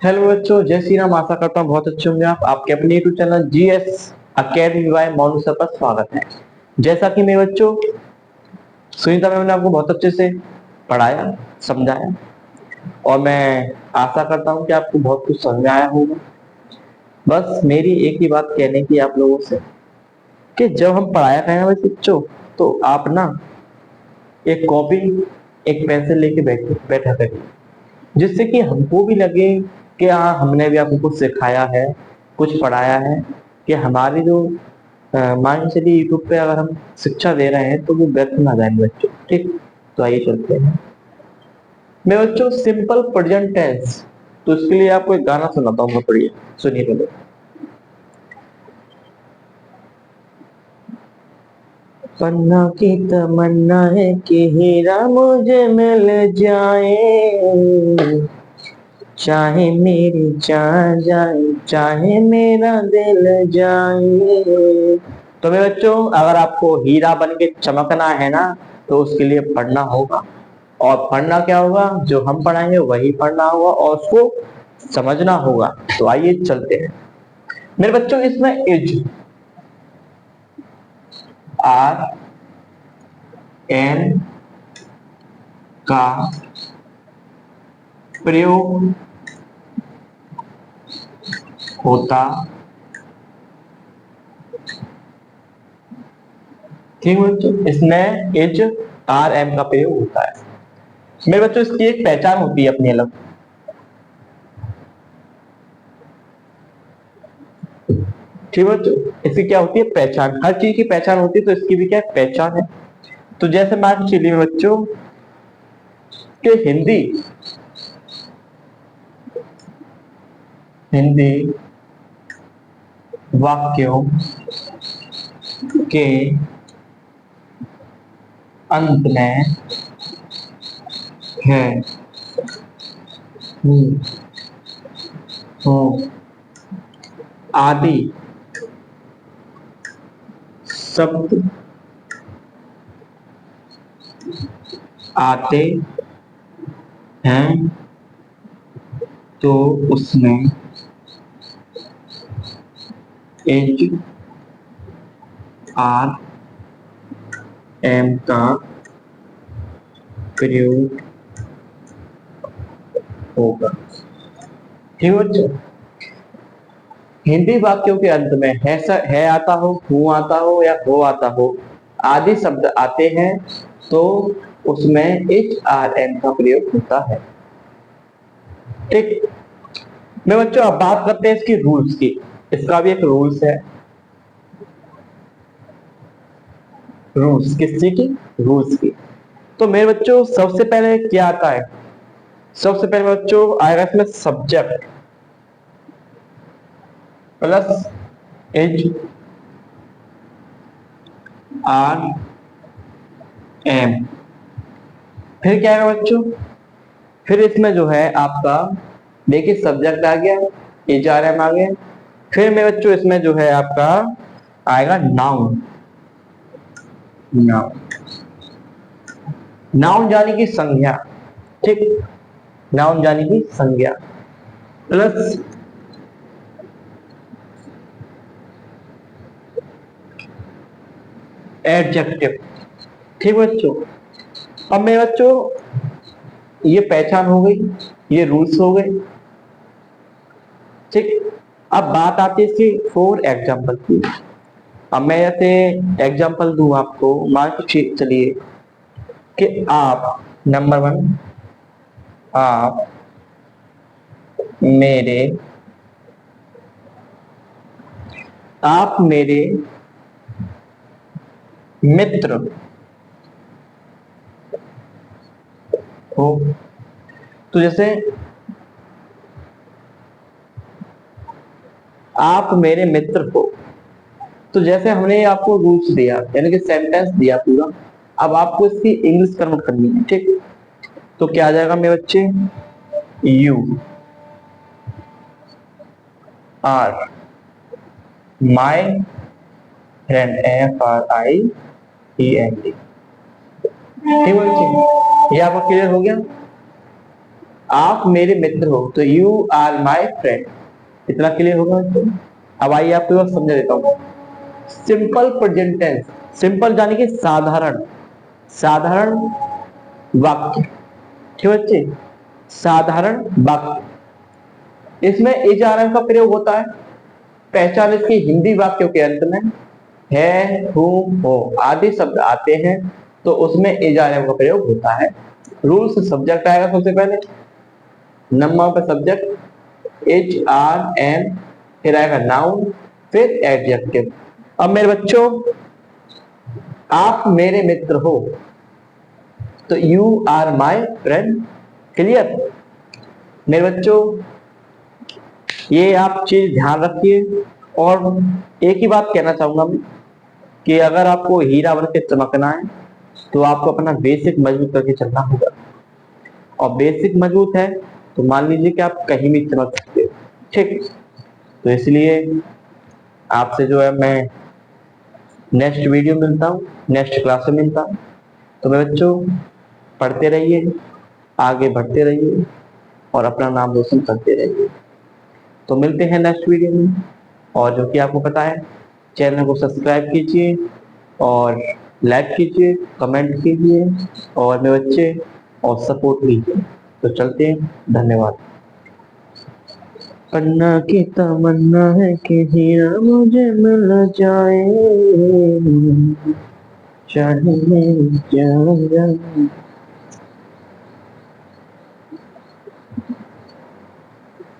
Hello बच्चों, जय श्री राम। आशा करता हूँ बहुत अच्छे होंगे आप। आपके अपने YouTube channel GS academy by Monu sir पर स्वागत है। जैसा कि मेरे बच्चों, सुनीता मैम ने आपको बहुत अच्छे से पढ़ाया, समझाया और मैं आशा करता हूँ कि आपको बहुत कुछ समझ में आया होगा। बस मेरी एक ही बात कहने की आप लोगों से कि जब हम पढ़ाया करें बच्चों, तो आप ना एक कॉपी, एक पेंसिल लेके बैठा करिए, जिससे कि हमको भी लगे कि हाँ, हमने भी आपको कुछ सिखाया है, कुछ पढ़ाया है। कि हमारी जो मान के चलिए यूट्यूब पे अगर हम शिक्षा दे रहे हैं तो वो व्यर्थ ना जाए बच्चों। ठीक, तो आइए चलते हैं। मैं बच्चों सिंपल प्रेजेंट टेंस, तो इसके लिए आपको एक गाना सुनाता हूँ, पढ़िए, सुनिए पहले। पन्ना की तमन्ना है कि हीरा मुझे मिल जाए, चाहे मेरी जान जाए, चाहे मेरा दिल जाए। तो मेरे बच्चों, अगर आपको हीरा बन के चमकना है ना, तो उसके लिए पढ़ना होगा। और पढ़ना क्या होगा? जो हम पढ़ाएंगे वही पढ़ना होगा और उसको समझना होगा। तो आइए चलते हैं मेरे बच्चों। इसमें इज, आर, एन का प्रयोग होता, ठीक बच्चों, इसमें इज, आर, एम का प्रयोग होता है। मेरे बच्चों, इसकी एक पहचान होती है अपनी अलग। ठीक बच्चों, इसकी क्या होती है? पहचान। हर चीज की पहचान होती है, तो इसकी भी क्या है? पहचान है। तो जैसे मान के चलिए बच्चों कि हिंदी हिंदी वाक्यों के अंत में है। हम्म, हम्म, आदि शब्द आते हैं, तो उसमें एच, आर, एम का प्रयोग होगा। ठीक है बच्चों, हिंदी वाक्यों के अंत में है आता हो, हूं आता हो या हो आता हो, आदि शब्द आते हैं, तो उसमें एच, आर, एम का प्रयोग होता है। ठीक। मैं बच्चों अब बात करते हैं इसकी रूल्स की। इसका भी एक रूल्स है। रूल्स किसकी की? रूल्स की। तो मेरे बच्चों सबसे पहले क्या आता है? सबसे पहले बच्चों आएगा इसमें subject plus H, R, M. फिर क्या आएगा बच्चों? फिर इसमें जो है आपका, देखिए, सब्जेक्ट आ गया, एच, आर, एम आ गया। फिर मेरे बच्चों इसमें जो है आपका आएगा नाउन। नाउन, नाउन यानी कि संज्ञा। ठीक, नाउन यानी कि संज्ञा प्लस एडजेक्टिव। ठीक बच्चों, अब मेरे बच्चों ये पहचान हो गई, ये रूल्स हो गए। ठीक, अब बात आती है इसकी फॉर एग्जाम्पल की। अब मैं जैसे एग्जाम्पल दूं आपको, मान के चलिए कि आप, नंबर वन, आप मेरे आप मेरे मित्र हो। तो जैसे आप मेरे मित्र हो, तो जैसे हमने आपको रूल्स दिया, यानी कि सेंटेंस दिया पूरा। अब आपको इसकी इंग्लिश कन्वर्ट करनी है। ठीक, तो क्या आ जाएगा मेरे बच्चे? You are my friend, FRIEND। ठीक है बच्चे, ये आपका क्लियर हो गया। आप मेरे मित्र हो, तो यू आर माई फ्रेंड। इतना क्लियर होगा। अब आइए आपको बस समझा देता हूँ। सिंपल प्रेजेंट टेंस, सिंपल यानी कि साधारण, साधारण वाक्य। ठीक बच्चे, साधारण वाक्य, इसमें इज आर एम का प्रयोग होता है। पहचान इसकी हिंदी वाक्यों के अंत में है, हूं, हो आदि शब्द आते हैं तो उसमें इज आर एम का प्रयोग होता है। रूल्स, सब्जेक्ट आएगा सबसे पहले, नंबर का सब्जेक्ट एच आर एम, फिर आएगा नाउन, फिर एडजेक्टिव। अब मेरे बच्चों, आप मेरे मित्र हो, तो you are my friend. Clear मेरे बच्चों, ये आप चीज ध्यान रखिए। और एक ही बात कहना चाहूंगा मैं कि अगर आपको हीरा बन के चमकना है तो आपको अपना बेसिक मजबूत करके चलना होगा। और बेसिक मजबूत है तो मान लीजिए कि आप कहीं भी चमक सकते हो। ठीक, तो इसलिए आपसे जो है मैं नेक्स्ट वीडियो मिलता हूँ, नेक्स्ट क्लास में मिलता हूँ। तो मेरे बच्चों, पढ़ते रहिए, आगे बढ़ते रहिए और अपना नाम रोशन करते रहिए। तो मिलते हैं नेक्स्ट वीडियो में। और जो कि आपको पता है, चैनल को सब्सक्राइब कीजिए और लाइक कीजिए, कमेंट कीजिए और मेरे बच्चे और सपोर्ट कीजिए। तो चलते हैं, धन्यवाद। पन्ना की तमन्ना है कि हीरा मुझे मिल जाए, चाहिए क्या जाए।